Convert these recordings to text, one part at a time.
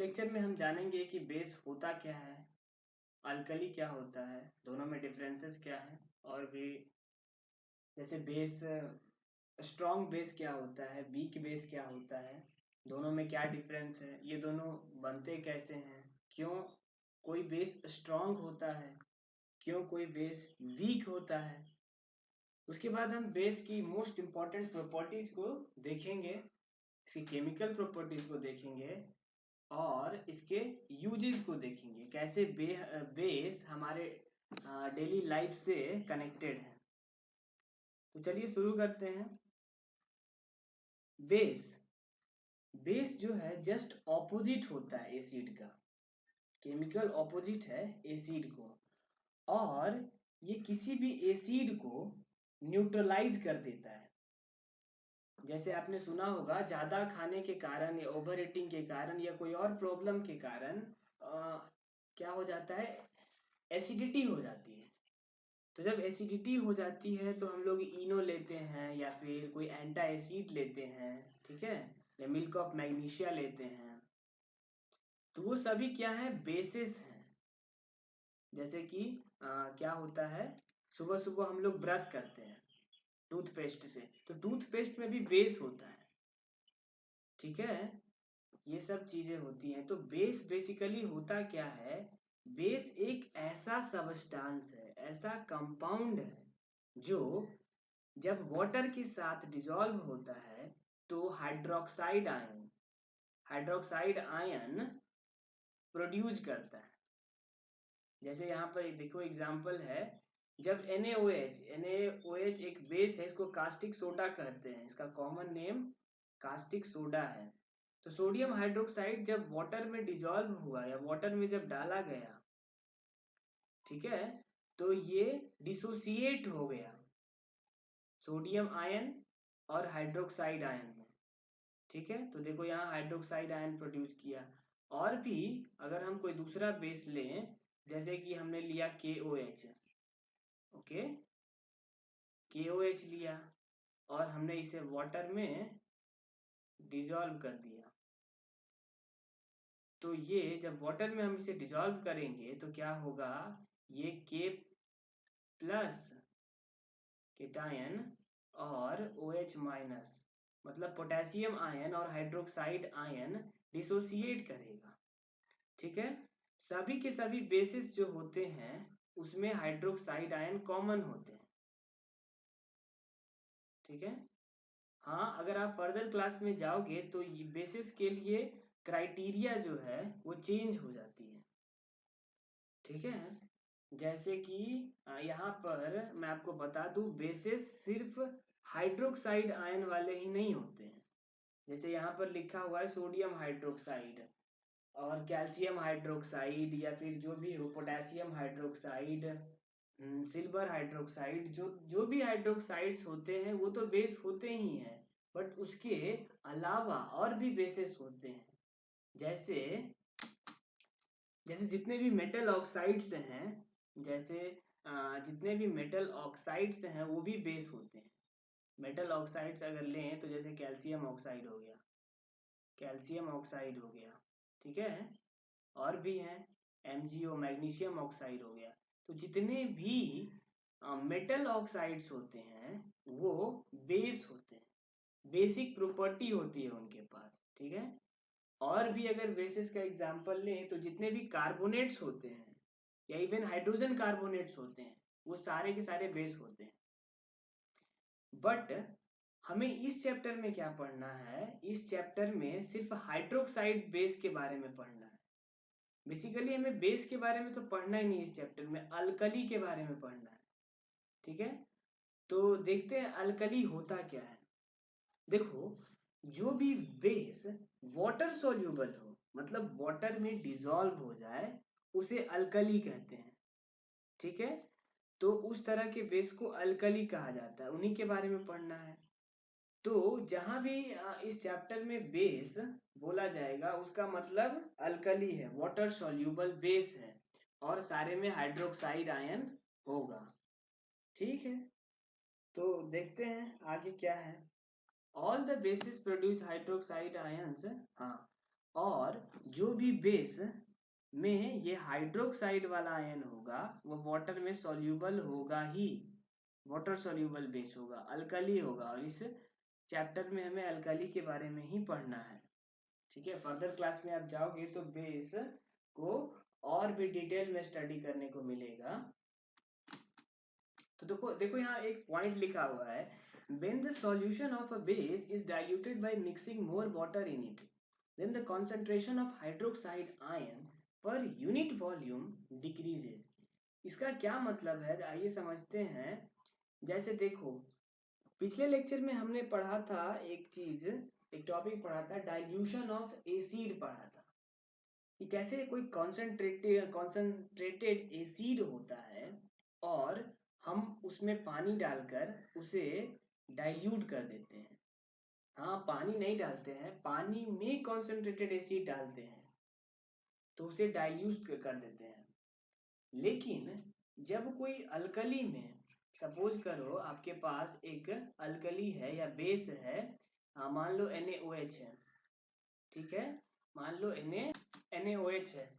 Lecture में हम जानेंगे कि बेस होता क्या है, अल्कली क्या होता है, दोनों में डिफरेंसेस क्या है, और भी जैसे बेस स्ट्रॉन्ग बेस क्या होता है, वीक बेस क्या होता है, दोनों में क्या डिफरेंस है, ये दोनों बनते कैसे हैं, क्यों कोई बेस स्ट्रॉन्ग होता है, क्यों कोई बेस वीक होता है। उसके बाद हम बेस की मोस्ट इम्पॉर्टेंट प्रॉपर्टीज को देखेंगे, इसकी केमिकल प्रॉपर्टीज को देखेंगे और इसके यूजेस को देखेंगे, कैसे बेस हमारे डेली लाइफ से कनेक्टेड है। तो चलिए शुरू करते हैं। बेस बेस जो है जस्ट ऑपोजिट होता है एसिड का, केमिकल ऑपोजिट है एसिड को, और ये किसी भी एसिड को न्यूट्रलाइज कर देता है। जैसे आपने सुना होगा ज्यादा खाने के कारण या ओवर ईटिंग के कारण या कोई और प्रॉब्लम के कारण क्या हो जाता है, एसिडिटी हो जाती है। तो जब एसिडिटी हो जाती है तो हम लोग इनो लेते हैं या फिर कोई एंटा एसिड लेते हैं, ठीक है, या मिल्क ऑफ मैग्नीशिया लेते हैं। तो वो सभी क्या है, बेसिस हैं। जैसे कि क्या होता है, सुबह सुबह हम लोग ब्रश करते हैं टूथपेस्ट से, तो टूथपेस्ट में भी बेस होता है, ठीक है। ये सब चीजें होती हैं। तो बेस बेसिकली होता क्या है, बेस एक ऐसा सबस्टांस है, ऐसा कंपाउंड है जो जब वाटर के साथ डिसॉल्व होता है तो हाइड्रोक्साइड आयन प्रोड्यूस करता है। जैसे यहाँ पर देखो एग्जांपल है, जब NaOH एक बेस है, इसको कास्टिक सोडा कहते हैं, इसका कॉमन नेम कास्टिक सोडा है। तो सोडियम हाइड्रोक्साइड जब वाटर में डिसॉल्व हुआ या वाटर में जब डाला गया, ठीक है, तो ये डिसोसिएट हो गया सोडियम आयन और हाइड्रोक्साइड आयन में, ठीक है। तो देखो यहाँ हाइड्रोक्साइड आयन प्रोड्यूस किया। और भी अगर हम कोई दूसरा बेस लें, जैसे कि हमने लिया KOH, ओके, KOH लिया और हमने इसे वाटर में डिसॉल्व कर दिया। तो ये जब वाटर में हम इसे डिसॉल्व करेंगे तो क्या होगा, ये K प्लस केटायन और OH माइनस, मतलब पोटेशियम आयन और हाइड्रोक्साइड आयन डिसोसिएट करेगा, ठीक है। सभी के सभी बेसिस जो होते हैं उसमें हाइड्रोक्साइड आयन कॉमन होते हैं, ठीक है। हाँ, अगर आप फर्दर क्लास में जाओगे तो ये बेसिस के लिए क्राइटेरिया जो है वो चेंज हो जाती है, ठीक है। जैसे कि यहाँ पर मैं आपको बता दूं, बेसिस सिर्फ हाइड्रोक्साइड आयन वाले ही नहीं होते हैं। जैसे यहाँ पर लिखा हुआ है सोडियम हाइड्रोक्साइड और कैल्शियम हाइड्रोक्साइड या फिर जो भी हो, पोटेशियम हाइड्रोक्साइड, सिल्वर हाइड्रोक्साइड, जो जो भी हाइड्रोक्साइड्स होते हैं वो तो बेस होते ही हैं, बट उसके अलावा और भी बेसिस होते हैं। जैसे जैसे जितने भी मेटल ऑक्साइड्स हैं, जैसे जितने भी मेटल ऑक्साइड्स हैं वो भी बेस होते हैं। मेटल ऑक्साइड्स अगर लें तो जैसे कैल्शियम ऑक्साइड हो गया, ठीक है, और भी हैं, MgO मैग्नीशियम ऑक्साइड हो गया। तो जितने भी मेटल ऑक्साइड्स होते हैं वो बेस होते हैं, बेसिक प्रॉपर्टी होती है उनके पास, ठीक है। और भी अगर बेसिस का एग्जांपल लें तो जितने भी कार्बोनेट्स होते हैं या इवन हाइड्रोजन कार्बोनेट्स होते हैं वो सारे के सारे बेस होते हैं। बट हमें इस चैप्टर में क्या पढ़ना है, इस चैप्टर में सिर्फ हाइड्रोक्साइड बेस के बारे में पढ़ना है। बेसिकली हमें बेस के बारे में तो पढ़ना ही नहीं, इस चैप्टर में अल्कली के बारे में पढ़ना है, ठीक है। तो देखते हैं अल्कली होता क्या है। देखो, जो भी बेस वाटर सोल्यूबल हो, मतलब वाटर में डिसॉल्व हो जाए, उसे अल्कली कहते हैं, ठीक है। तो उस तरह के बेस को अल्कली कहा जाता है, उन्हीं के बारे में पढ़ना है। तो जहां भी इस चैप्टर में बेस बोला जाएगा उसका मतलब अल्कली है, वाटर सोल्यूबल बेस है, और सारे में हाइड्रोक्साइड आयन होगा, ठीक है। तो देखते हैं आगे क्या है। All the basis produce hydroxide ions, हाँ, और जो भी बेस में ये हाइड्रोक्साइड वाला आयन होगा वो वाटर में सॉल्यूबल होगा ही, वाटर सॉल्यूबल बेस होगा, अल्कली होगा। और इस चैप्टर में हमें अल्कली के बारे में ही पढ़ना है, ठीक है। फर्दर क्लास में आप जाओगे तो बेस को और भी डिटेल में स्टडी करने को मिलेगा। तो देखो देखो यहाँ एक पॉइंट लिखा हुआ है, when the solution of a base is diluted by mixing more water in it, then the concentration of hydroxide ion per unit volume decreases। इसका क्या मतलब है, आइए समझते हैं। जैसे देखो पिछले लेक्चर में हमने पढ़ा था एक चीज, एक टॉपिक पढ़ा था, डाइल्यूशन ऑफ एसिड पढ़ा था कि कैसे कोई कॉन्सेंट्रेटेड एसिड होता है और हम उसमें पानी डालकर उसे डाइल्यूट कर देते हैं। हाँ, पानी नहीं डालते हैं, पानी में कॉन्सेंट्रेटेड एसिड डालते हैं तो उसे डाइल्यूट कर देते हैं। लेकिन जब कोई अल्कली में, सपोज करो आपके पास एक अल्कली है या बेस है, मान लो NaOH है, ठीक है, मान लो NaOH है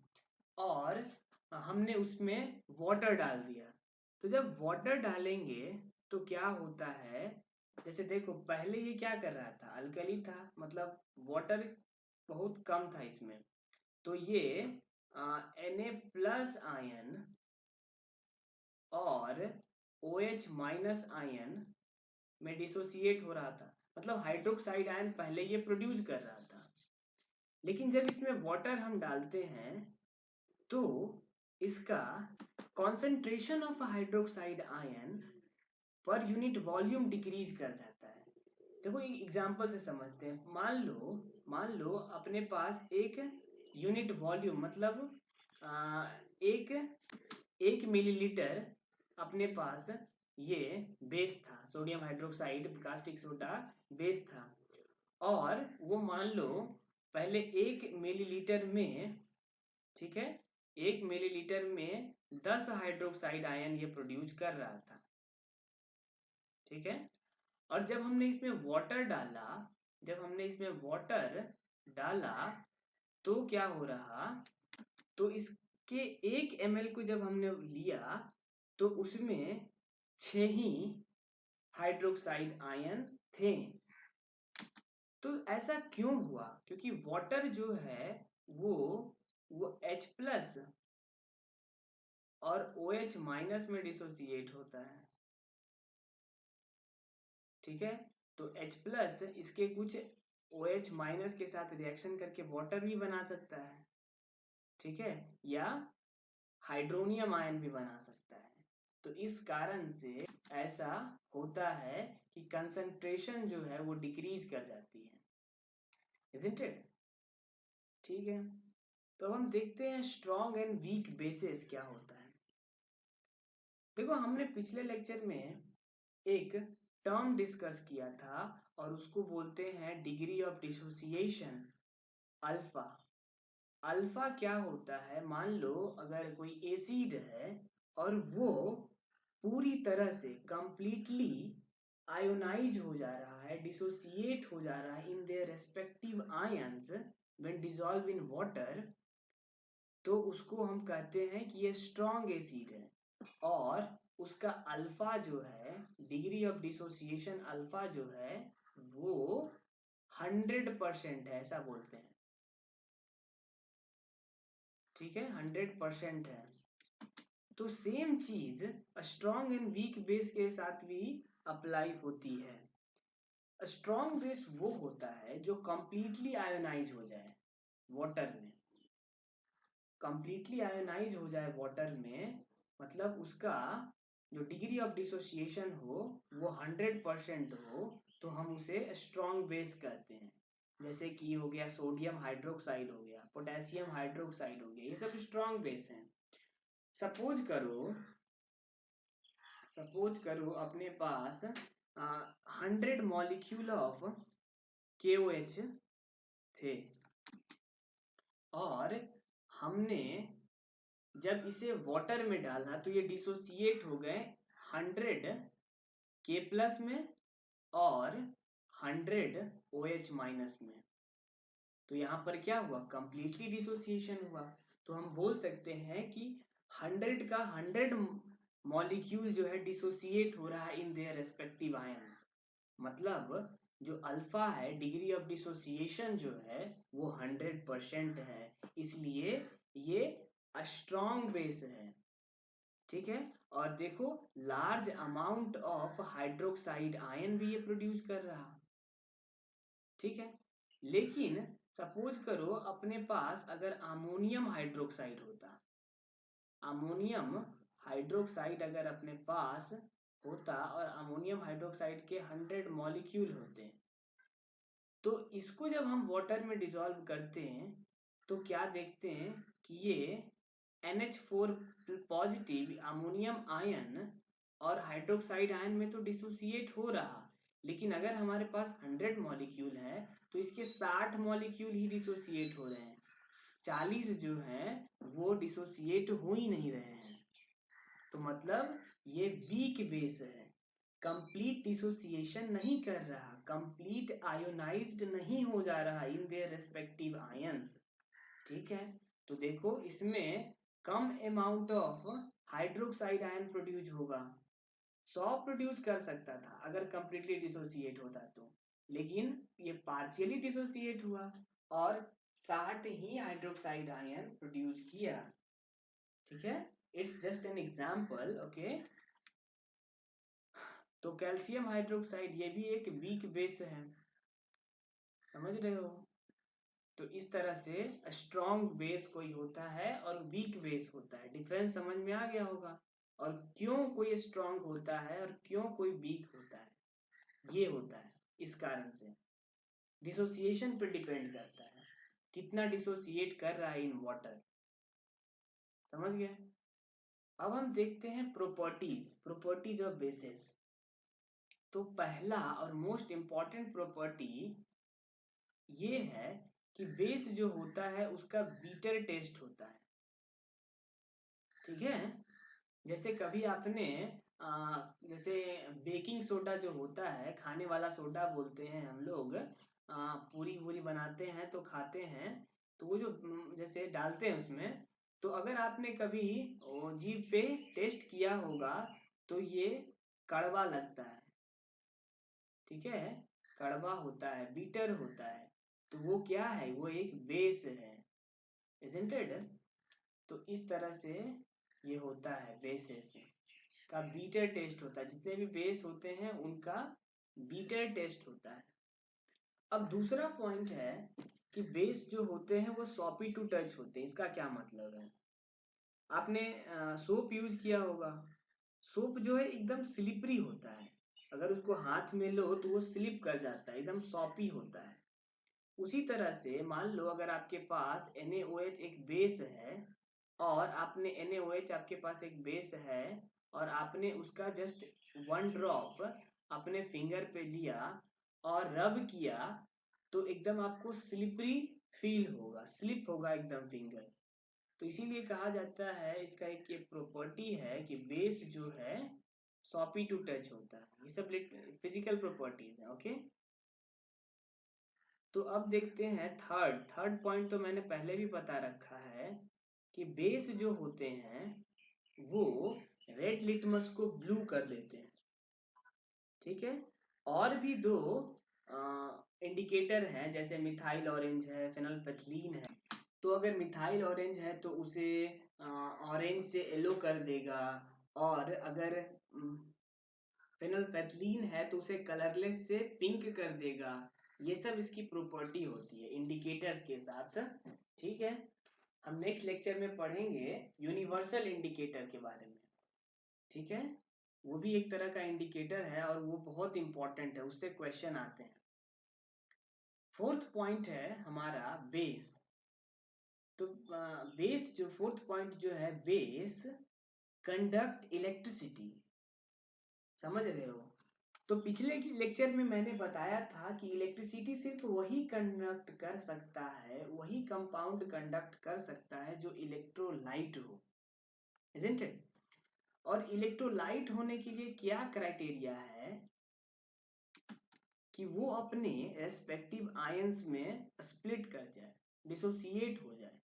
और हमने उसमें वाटर डाल दिया। तो जब वाटर डालेंगे तो क्या होता है, जैसे देखो पहले ये क्या कर रहा था, अल्कली था, मतलब वाटर बहुत कम था इसमें, तो ये Na+ आयन और OH- आयन में डिसोसिएट हो रहा था, मतलब हाइड्रोक्साइड आयन पहले ये प्रोड्यूस कर रहा था। लेकिन जब इसमें वाटर हम डालते हैं तो इसका concentration of hydroxide ion per unit volume decrease कर जाता है। देखो एक एग्जांपल से समझते हैं। मान लो अपने पास एक यूनिट वॉल्यूम, मतलब एक मिलीलीटर अपने पास ये बेस था, sodium hydroxide caustic soda base था, और वो मान लो पहले 1 मिलीलीटर में, ठीक है, 1 मिलीलीटर में 10 हाइड्रोक्साइड आयन ये प्रोड्यूस कर रहा था, ठीक है। और जब हमने इसमें वाटर डाला तो क्या हो रहा, तो इसके 1 ml को जब हमने लिया तो उसमें 6 ही हाइड्रोक्साइड आयन थे। तो ऐसा क्यों हुआ, क्योंकि वाटर जो है वो H+ और OH- में डिसोसिएट होता है, ठीक है। तो H+ इसके कुछ OH- के साथ रिएक्शन करके वाटर भी बना सकता है, ठीक है, या हाइड्रोनियम आयन भी बना सकता है। तो इस कारण से ऐसा होता है कि कंसंट्रेशन जो है वो डिक्रीज कर जाती है, isn't it? ठीक है, तो हम देखते हैं स्ट्रॉन्ग एंड वीक बेसिस क्या होता है। देखो हमने पिछले लेक्चर में एक टर्म डिस्कस किया था और उसको बोलते हैं degree of dissociation, alpha. Alpha क्या होता है, मान लो अगर कोई एसिड है और वो पूरी तरह से कंप्लीटली आयोनाइज हो जा रहा है, डिसोसिएट हो जा रहा है in their respective ions when dissolve in water, तो उसको हम कहते हैं कि ये स्ट्रॉन्ग एसिड है। और उसका अल्फा जो है, डिग्री ऑफ डिसोसिएशन अल्फा जो है वो 100% है, ऐसा बोलते हैं, ठीक है, 100% है। तो सेम चीज स्ट्रॉन्ग एंड वीक बेस के साथ भी अप्लाई होती है। स्ट्रॉन्ग बेस वो होता है जो कंप्लीटली आयोनाइज हो जाए वाटर में, कंप्लीटली आयोनाइज हो जाए वाटर में, मतलब उसका जो डिग्री ऑफ डिसोसिएशन हो वो 100% हो, तो हम उसे स्ट्रॉन्ग बेस कहते हैं। जैसे कि हो गया सोडियम हाइड्रोक्साइड, हो गया पोटेशियम हाइड्रोक्साइड, हो गया, ये सब स्ट्रॉन्ग बेस हैं। सपोज करो अपने पास 100 मॉलिक्यूल ऑफ KOH थे और हमने जब इसे वाटर में डाला तो ये डिसोसिएट हो गए 100 K+ में और 100 OH- में। तो यहाँ पर क्या हुआ, कंप्लीटली डिसोसिएशन हुआ। तो हम बोल सकते हैं कि 100 का 100 मॉलिक्यूल जो है डिसोसिएट हो रहा है इन देयर रेस्पेक्टिव आयंस। मतलब जो अल्फा है, डिग्री ऑफ डिसोसिएशन जो है वो 100% है, इसलिए ये स्ट्रॉन्ग बेस है। ठीक है, और देखो large amount of hydroxide ion भी ये प्रोड्यूस कर रहा। ठीक है, लेकिन सपोज करो अपने पास अगर अमोनियम हाइड्रोक्साइड होता, अमोनियम हाइड्रोक्साइड अगर अपने पास होता और अमोनियम हाइड्रोक्साइड के 100 मॉलिक्यूल होते, तो इसको जब हम वाटर में डिसॉल्व करते हैं तो क्या देखते हैं कि ये NH4 पॉजिटिव अमोनियम आयन और हाइड्रोक्साइड आयन में तो डिसोसिएट हो रहा, लेकिन अगर हमारे पास 100 मॉलिक्यूल है तो इसके 60 मॉलिक्यूल ही डिसोसिएट हो रहे हैं, 40 जो हैं वो डिसोसिएट हो ही नहीं रहे हैं। तो मतलब ये वीक बेस है, कंप्लीट डिसोसिएशन नहीं कर रहा, कंप्लीट आयोनाइज्ड नहीं हो जा रहा इन देयर रेस्पेक्टिव आयंस। ठीक है, तो देखो इसमें कम amount of hydroxide ion produce होगा, 100 प्रोड्यूस कर सकता था अगर कंप्लीटली डिसोसिएट होता तो, लेकिन ये पार्शियली डिसोसिएट हुआ और 60 ही हाइड्रोक्साइड आयन प्रोड्यूस किया। ठीक है, it's just an example. Okay, तो कैल्शियम हाइड्रोक्साइड ये भी एक वीक बेस है, समझ रहे हो। तो इस तरह से स्ट्रॉन्ग बेस कोई होता है और वीक बेस होता है, डिफरेंस समझ में आ गया होगा। और क्यों कोई स्ट्रॉन्ग होता है और क्यों कोई वीक होता है, ये होता है इस कारण से डिसोसिएशन पर डिपेंड करता है, कितना डिसोसिएट कर रहा है इन वाटर। समझ गए। अब हम देखते हैं प्रॉपर्टीज ऑफ बेसेस। तो पहला और मोस्ट इंपॉर्टेंट प्रॉपर्टी ये है कि बेस जो होता है उसका बीटर टेस्ट होता है। ठीक है, जैसे कभी आपने जैसे बेकिंग सोडा जो होता है, खाने वाला सोडा बोलते हैं हम लोग, पूरी पूरी बनाते हैं तो खाते हैं, तो वो जो जैसे डालते हैं उसमें, तो अगर आपने कभी जीभ पे टेस्ट किया होगा तो ये कड़वा लगता है। ठीक है, कड़वा होता है, बीटर होता है, तो वो क्या है, वो एक बेस है, isn't it? तो इस तरह से ये होता है, बेसेस का बीटर टेस्ट होता है, जितने भी बेस होते हैं उनका बीटर टेस्ट होता है। अब दूसरा पॉइंट है कि बेस जो होते हैं वो सॉपी टू टच होते हैं। इसका क्या मतलब है, आपने सोप यूज किया होगा, सोप जो है एकदम स्लिपरी होता है, अगर उसको हाथ में लो तो वो स्लिप कर जाता है, एकदम सॉपी होता है। उसी तरह से मान लो अगर आपके पास NaOH एक बेस है और आपने NaOH आपके पास एक बेस है और आपने उसका जस्ट 1 ड्रॉप अपने फिंगर पे लिया और रब किया, तो एकदम आपको स्लिपरी फील होगा, स्लिप होगा एकदम फिंगर। तो इसीलिए कहा जाता है, इसका एक ये प्रॉपर्टी है कि बेस जो है सॉपी टू टच होता है। ये सब फिजिकल प्रॉपर्टीज है। ओके, तो अब देखते हैं थर्ड पॉइंट। तो मैंने पहले भी बता रखा है कि बेस जो होते हैं वो रेड लिटमस को ब्लू कर देते हैं। ठीक है, और भी दो इंडिकेटर हैं, जैसे मिथाइल ऑरेंज है, फेनोल्फथलीन है। तो अगर मिथाइल ऑरेंज है तो उसे ऑरेंज से येलो कर देगा, और अगर फेनोल्फथलीन है तो उसे कलरलेस से पिंक कर देगा। ये सब इसकी प्रॉपर्टी होती है इंडिकेटर्स के साथ। ठीक है, हम नेक्स्ट लेक्चर में पढ़ेंगे यूनिवर्सल इंडिकेटर के बारे में। ठीक है, वो भी एक तरह का इंडिकेटर है और वो बहुत इंपॉर्टेंट है, उससे क्वेश्चन आते हैं। फोर्थ पॉइंट है हमारा बेस। तो बेस जो फोर्थ पॉइंट जो है, बेस कंडक्ट इलेक्ट्रिसिटी। समझ रहे हो। तो पिछले लेक्चर में मैंने बताया था कि इलेक्ट्रिसिटी सिर्फ वही कंडक्ट कर सकता है, वही कंपाउंड कंडक्ट कर सकता है जो इलेक्ट्रोलाइट हो, isn't it? और इलेक्ट्रोलाइट होने के लिए क्या क्राइटेरिया है, कि वो अपने रेस्पेक्टिव आयंस में स्प्लिट कर जाए, डिसोसिएट हो जाए,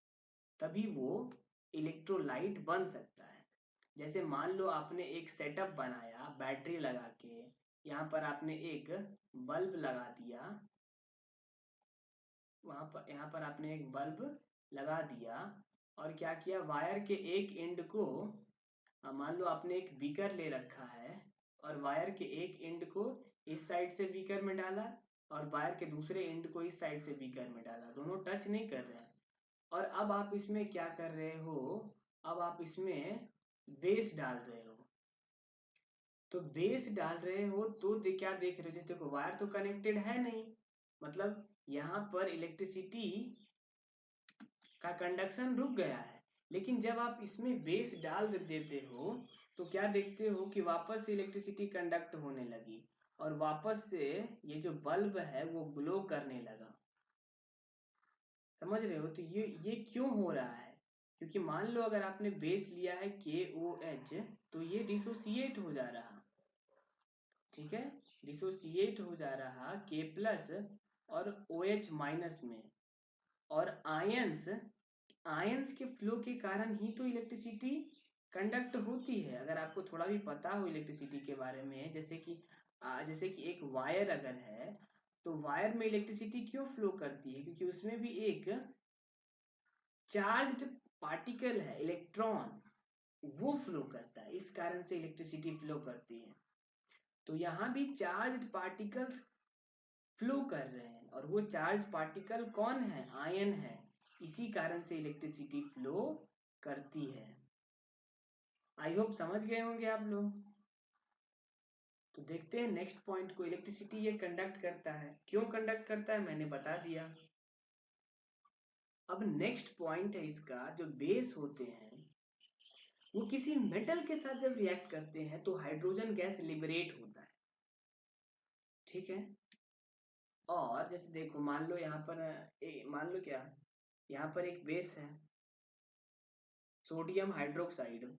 तभी वो इलेक्ट्रोलाइट बन सकता है। जैसे मान लो आपने एक सेटअप बनाया बैटरी लगा के, यहाँ पर आपने एक बल्ब लगा दिया, यहाँ पर आपने एक बल्ब लगा दिया और क्या किया, वायर के एक एंड को मान लो आपने एक बीकर ले रखा है और वायर के एक एंड को इस साइड से बीकर में डाला और वायर के दूसरे एंड को इस साइड से बीकर में डाला, दोनों टच नहीं कर रहे हैं। और अब आप इसमें क्या कर रहे हो, अब आप इसमें बेस डाल रहे हो। तो बेस डाल रहे हो तो क्या देख रहे हो, जैसे देखो वायर तो कनेक्टेड है नहीं, मतलब यहाँ पर इलेक्ट्रिसिटी का कंडक्शन रुक गया है। लेकिन जब आप इसमें बेस डाल देते हो तो क्या देखते हो कि वापस से इलेक्ट्रिसिटी कंडक्ट होने लगी और वापस से ये जो बल्ब है वो ग्लो करने लगा। समझ रहे हो? तो ये क्यों हो रहा है, क्योंकि मान लो अगर आपने बेस लिया है KOH तो ये डिसोसिएट हो जा रहा, ठीक है, डिसोसिएट हो जा रहा K प्लस और OH माइनस में। और आयंस के फ्लो के कारण ही तो इलेक्ट्रिसिटी कंडक्ट होती है। अगर आपको थोड़ा भी पता हो इलेक्ट्रिसिटी के बारे में, जैसे कि एक वायर अगर है तो वायर में इलेक्ट्रिसिटी क्यों फ्लो करती है, क्योंकि उसमें भी एक चार्ज्ड पार्टिकल है, इलेक्ट्रॉन, वो फ्लो करता है, इस कारण से इलेक्ट्रिसिटी फ्लो करती है। तो यहाँ भी चार्ज्ड पार्टिकल्स फ्लो कर रहे हैं और वो चार्ज पार्टिकल कौन है, आयन है, इसी कारण से इलेक्ट्रिसिटी फ्लो करती है। आई होप समझ गए होंगे आप लोग। तो देखते हैं नेक्स्ट पॉइंट को, इलेक्ट्रिसिटी ये कंडक्ट करता है, क्यों कंडक्ट करता है मैंने बता दिया। अब नेक्स्ट पॉइंट है इसका, जो बेस होते हैं वो किसी मेटल के साथ जब रिएक्ट करते हैं तो हाइड्रोजन गैस लिबरेट होता है, ठीक है। और जैसे देखो मान लो यहाँ पर मान लो क्या, यहाँ पर एक बेस है सोडियम हाइड्रोक्साइड,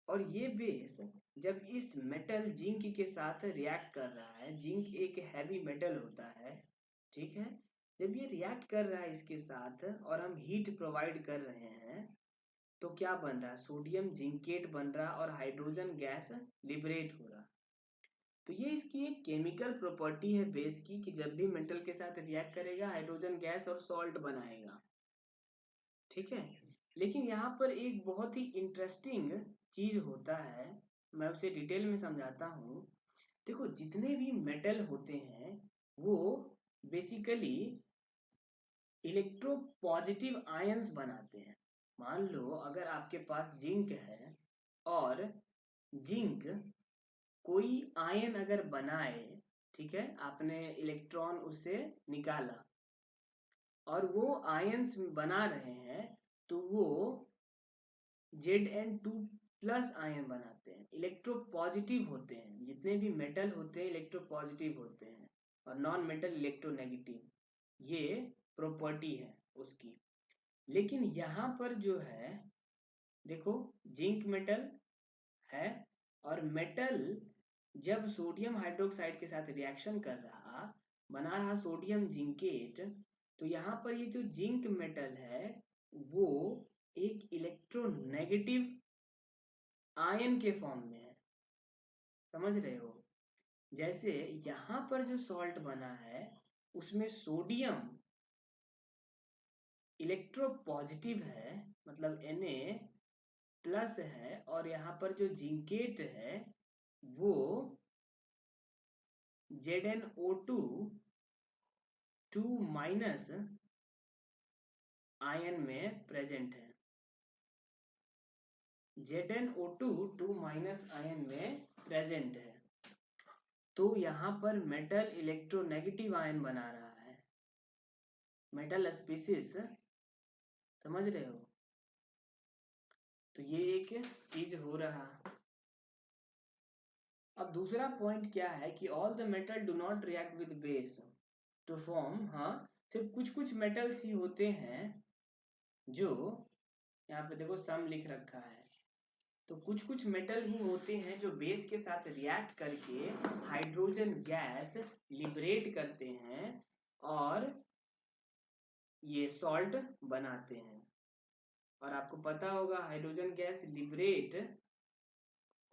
और ये बेस जब इस मेटल जिंक के साथ रिएक्ट कर रहा है, जिंक एक हैवी मेटल होता है, ठीक है, जब ये रिएक्ट कर रहा है इसके साथ और हम हीट प्रोवाइड कर रहे हैं तो क्या बन रहा है, सोडियम जिंकेट बन रहा और हाइड्रोजन गैस लिबरेट हो रहा। तो ये इसकी एक केमिकल प्रॉपर्टी है बेस की, कि जब भी मेटल के साथ रिएक्ट करेगा हाइड्रोजन गैस और सॉल्ट बनाएगा, ठीक है। लेकिन यहाँ पर एक बहुत ही इंटरेस्टिंग चीज होता है, मैं उसे डिटेल में समझाता हूँ। देखो जितने भी मेटल होते हैं वो बेसिकली इलेक्ट्रो पॉजिटिव आयंस बनाते हैं। मान लो अगर आपके पास जिंक है और जिंक कोई आयन अगर बनाए, ठीक है, आपने इलेक्ट्रॉन उससे निकाला और वो आयंस बना रहे हैं तो वो Zn2 प्लस आयन बनाते हैं, इलेक्ट्रो पॉजिटिव होते हैं। जितने भी मेटल होते हैं इलेक्ट्रो पॉजिटिव होते हैं और नॉन मेटल इलेक्ट्रोनेगेटिव, ये प्रॉपर्टी है उसकी। लेकिन यहाँ पर जो है देखो जिंक मेटल है और मेटल जब सोडियम हाइड्रोक्साइड के साथ रिएक्शन कर रहा, बना रहा सोडियम जिंकेट, तो यहाँ पर ये जो जिंक मेटल है वो एक इलेक्ट्रोनेगेटिव आयन के फॉर्म में है। समझ रहे हो? जैसे यहाँ पर जो सॉल्ट बना है उसमें सोडियम इलेक्ट्रो पॉजिटिव है, मतलब Na प्लस है, और यहाँ पर जो जिंकेट है वो ZnO2 2 माइनस आयन में प्रेजेंट है, ZnO2 2 माइनस आयन में प्रेजेंट है। तो यहाँ पर मेटल इलेक्ट्रोनेगेटिव आयन बना रहा है, मेटल स्पीसीज, समझ रहे हो? तो ये एक चीज हो रहा। अब दूसरा पॉइंट क्या है कि all the metal do not react with base to form, हाँ सिर्फ कुछ कुछ मेटल्स ही होते हैं जो, यहाँ पे देखो सम लिख रखा है, तो कुछ कुछ मेटल ही होते हैं जो बेस के साथ रिएक्ट करके हाइड्रोजन गैस लिबरेट करते हैं और ये सॉल्ट बनाते हैं। और आपको पता होगा हाइड्रोजन गैस लिबरेट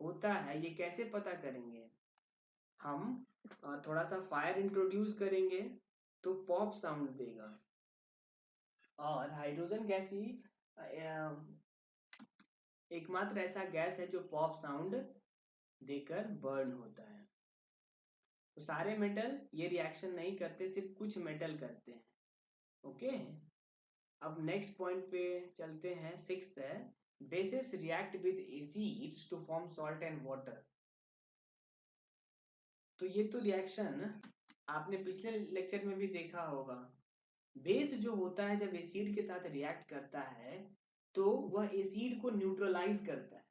होता है, ये कैसे पता करेंगे? हम थोड़ा सा फायर इंट्रोड्यूस करेंगे तो पॉप साउंड देगा, और हाइड्रोजन गैस ही एकमात्र ऐसा गैस है जो पॉप साउंड देकर बर्न होता है। तो सारे मेटल ये रिएक्शन नहीं करते, सिर्फ कुछ मेटल करते हैं। ओके, अब नेक्स्ट पॉइंट पे चलते हैं। सिक्स्थ है, bases react with acids to form salt and water. तो ये तो रिएक्शन आपने पिछले लेक्चर में भी देखा होगा। बेस जो होता है जब एसिड के साथ रिएक्ट करता है तो वह एसिड को न्यूट्रलाइज करता है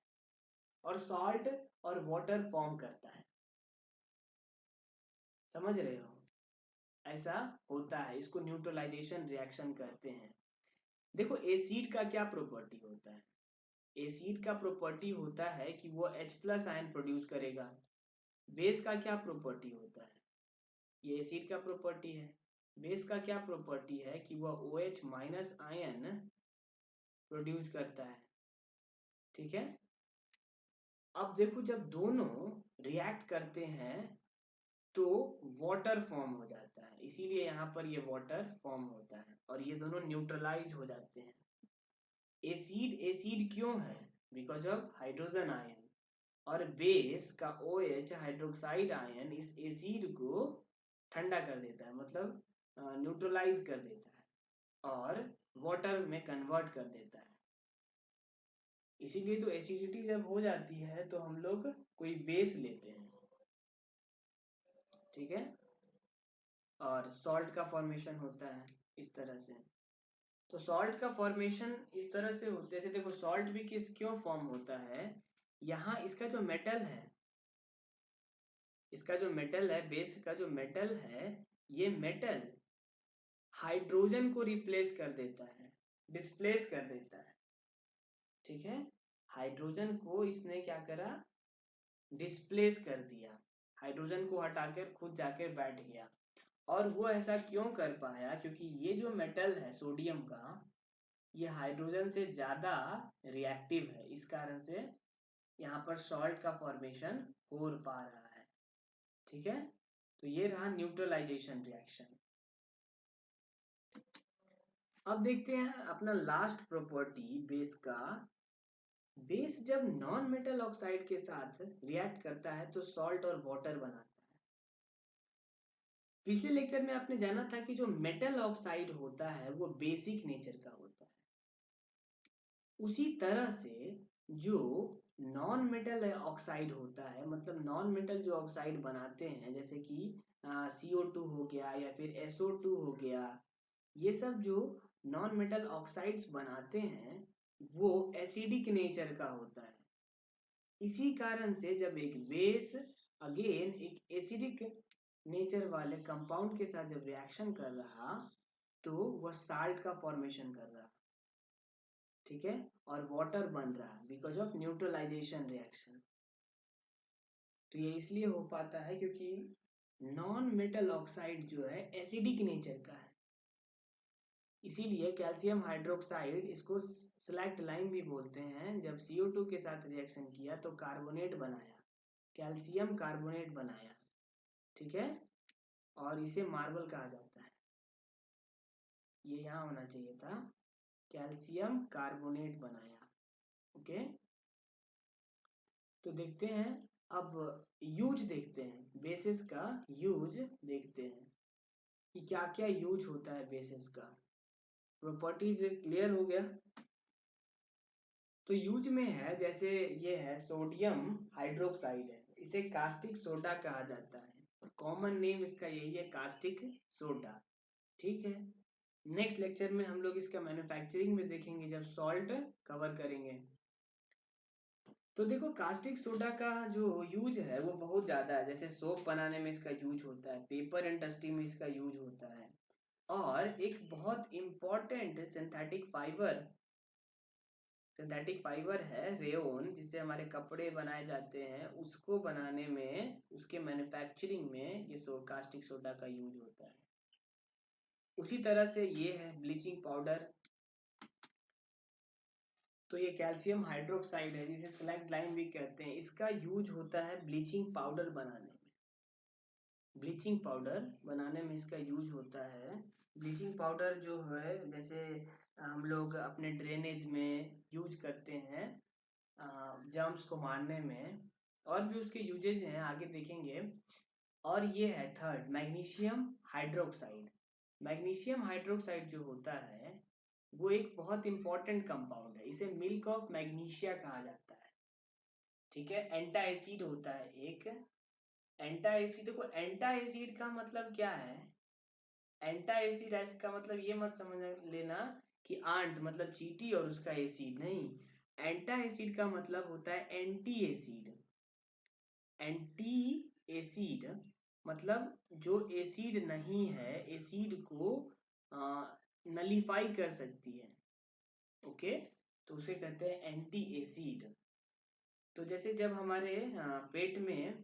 और सॉल्ट और वाटर फॉर्म करता है। समझ रहे हो? ऐसा होता है, इसको न्यूट्रलाइजेशन रिएक्शन कहते हैं। देखो एसिड का क्या प्रॉपर्टी होता है? एसिड का प्रॉपर्टी होता है कि वो H+ आयन प्रोड्यूस करेगा। बेस का क्या प्रॉपर्टी होता है? ये एसिड का प्रॉपर्टी है। बेस का क्या प्रॉपर्टी है कि वह OH- आयन प्रोड्यूस करता है। ठीक है, अब देखो जब दोनों रिएक्ट करते हैं तो वाटर फॉर्म हो जाता है, इसीलिए यहाँ पर ये वाटर फॉर्म होता है और ये दोनों न्यूट्रलाइज हो जाते हैं। एसिड एसिड क्यों है? बिकॉज ऑफ हाइड्रोजन आयन, और बेस का OH हाइड्रोक्साइड आयन इस एसिड को ठंडा कर देता है, मतलब न्यूट्रलाइज कर देता है और वाटर में कन्वर्ट कर देता है। इसीलिए तो एसिडिटी जब हो जाती है तो हम लोग कोई बेस लेते हैं। ठीक है, और सॉल्ट का फॉर्मेशन होता है इस तरह से। तो सॉल्ट का फॉर्मेशन इस तरह से होता है, जैसे देखो सॉल्ट भी क्यों फॉर्म होता है? यहाँ इसका जो मेटल है, बेस का जो मेटल है, ये मेटल हाइड्रोजन को रिप्लेस कर देता है, डिस्प्लेस कर देता है। ठीक है, हाइड्रोजन को इसने क्या करा? डिस्प्लेस कर दिया, हाइड्रोजन को हटाकर खुद जाकर बैठ गया। और वो ऐसा क्यों कर पाया? क्योंकि ये जो मेटल है सोडियम का, ये हाइड्रोजन से ज्यादा रिएक्टिव है, इस कारण से यहाँ पर सॉल्ट का फॉर्मेशन हो पा रहा है। ठीक है, तो ये रहा न्यूट्रलाइजेशन रिएक्शन। अब देखते हैं अपना लास्ट प्रॉपर्टी बेस का। बेस जब नॉन मेटल ऑक्साइड के साथ रिएक्ट करता है तो सॉल्ट और वाटर बनाता है। पिछले लेक्चर में आपने जाना था कि जो मेटल ऑक्साइड होता है वो बेसिक नेचर का होता है। उसी तरह से जो नॉन मेटल ऑक्साइड होता है, मतलब नॉन मेटल जो ऑक्साइड बनाते हैं, जैसे कि CO2 हो गया या फिर SO2 हो गया, ये सब जो नॉन मेटल ऑक्साइड्स बनाते हैं वो एसिडिक नेचर का होता है। इसी कारण से जब एक बेस अगेन एक एसिडिक नेचर वाले कंपाउंड के साथ जब रिएक्शन कर रहा तो वह साल्ट का फॉर्मेशन कर रहा। ठीक है, और वाटर बन रहा बिकॉज ऑफ न्यूट्रलाइजेशन रिएक्शन। तो ये इसलिए हो पाता है क्योंकि नॉन मेटल ऑक्साइड जो है एसिडिक नेचर का है। इसीलिए कैल्शियम हाइड्रोक्साइड, इसको स्लैक्ट लाइम भी बोलते हैं, जब CO2 के साथ रिएक्शन किया तो कार्बोनेट बनाया, कैल्शियम कार्बोनेट बनाया। ठीक है, और इसे मार्बल कहा जाता है। ये यहाँ होना चाहिए था, कैल्शियम कार्बोनेट बनाया। ओके, तो देखते हैं अब यूज देखते हैं, बेसिस का यूज देखते हैं कि क्या क्या यूज होता है बेसिस का। प्रॉपर्टीज क्लियर हो गया? तो यूज में है, जैसे ये है सोडियम हाइड्रोक्साइड है, इसे कास्टिक सोडा कहा जाता है, कॉमन नेम इसका यही है, कास्टिक सोडा। ठीक है, नेक्स्ट लेक्चर में हम लोग इसका मैन्युफैक्चरिंग में देखेंगे जब सॉल्ट कवर करेंगे। तो देखो कास्टिक सोडा का जो यूज है वो बहुत ज्यादा है, जैसे सोप बनाने में इसका यूज होता है, पेपर इंडस्ट्री में इसका यूज होता है, और एक बहुत important synthetic fibre synthetic fibre है रेयोन, जिससे हमारे कपड़े बनाए जाते हैं, उसको बनाने में, उसके मैन्युफैक्चरिंग में ये कास्टिक सोडा का यूज होता है। उसी तरह से ये है ब्लीचिंग पाउडर। तो ये कैल्शियम हाइड्रोक्साइड है, जिसे स्लैग लाइम भी कहते हैं। इसका यूज होता है ब्लीचिंग पाउडर बनाने में। ब्लीचिंग पाउडर बनाने में इसका यूज होता है। ब्लीचिंग पाउडर जो है, जैसे हम लोग अपने ड्रेनेज में यूज करते हैं जर्म्स को मारने में, और भी उसके यूजेज हैं, आगे देखेंगे। और ये है third, magnesium hydroxide. Magnesium hydroxide जो होता है वो एक बहुत इंपॉर्टेंट कंपाउंड है। इसे मिल्क ऑफ मैग्नीशिया कहा जाता है। ठीक है, एंटा एसिड होता है एक। एंटा एसिड, देखो एंटा एसिड का मतलब क्या है। एंटा एसिड का मतलब ये मत समझ लेना कि आंट मतलब चींटी और उसका एसिड, नहीं। एंटा एसिड का मतलब होता है एंटी एसिड। एंटी एसिड मतलब जो एसिड नहीं है, एसिड को नलीफाई कर सकती है। ओके, तो उसे कहते हैं एंटी एसिड। तो जैसे जब हमारे पेट में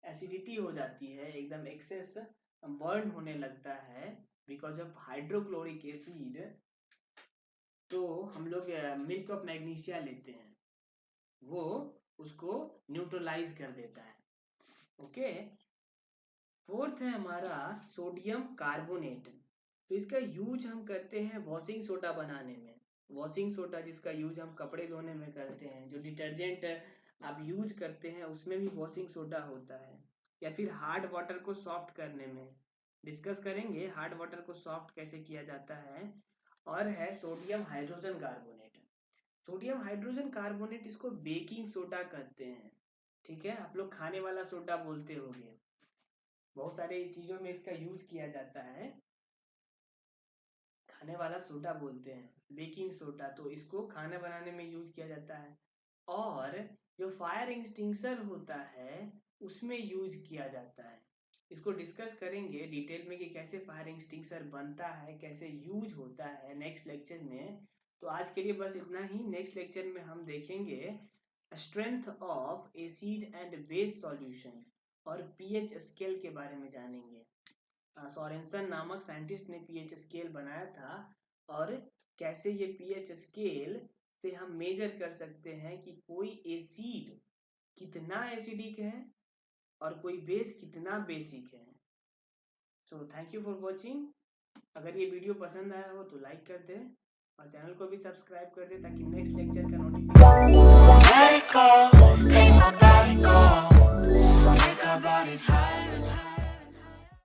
एसिडिटी हो जाती है, एकदम एक्सेस बर्न होने लगता है बिकॉज ऑफ हाइड्रोक्लोरिक एसिड, तो हम लोग मिल्क ऑफ मैग्नीशिया लेते हैं, वो उसको न्यूट्रलाइज कर देता है। ओके, फोर्थ है हमारा सोडियम कार्बोनेट। तो इसका यूज हम करते हैं वॉशिंग सोडा बनाने में। वॉशिंग सोडा जिसका यूज हम कपड़े धोने में करते हैं, जो डिटर्जेंट आप यूज करते हैं उसमें भी वॉशिंग सोडा होता है। या फिर हार्ड वाटर को सॉफ्ट करने में, डिस्कस करेंगे हार्ड वाटर को सॉफ्ट कैसे किया जाता है। और है sodium hydrogen carbonate. Sodium hydrogen carbonate, इसको बेकिंग सोडा कहते हैं। ठीक है, आप लोग खाने वाला सोडा बोलते होंगे, बहुत सारे चीजों में इसका यूज किया जाता है। खाने वाला सोडा बोलते हैं, बेकिंग सोडा, तो इसको खाना बनाने में यूज किया जाता है। और जो फायर एक्सटिंग्विशर होता है उसमें यूज किया जाता है। इसको डिस्कस करेंगे डिटेल में कि कैसे फायर एक्सटिंग्विशर बनता है, कैसे यूज होता है, नेक्स्ट लेक्चर में। तो आज के लिए बस इतना ही। नेक्स्ट लेक्चर में हम देखेंगे strength of acid and base solution और पीएच स्केल के बारे में जानेंगे। सोरेनसन नामक साइंटिस्ट ने पीएच स्केल बनाया था, और कैसे ये पीएच स्केल से हम मेजर कर सकते हैं कि कोई एसिड कितना एसिडिक है और कोई बेस कितना बेसिक है। So thank you for watching. अगर ये वीडियो पसंद आया हो तो लाइक कर दें और चैनल को भी सब्सक्राइब कर दें ताकि नेक्स्ट लेक्चर का नोटिफिकेशन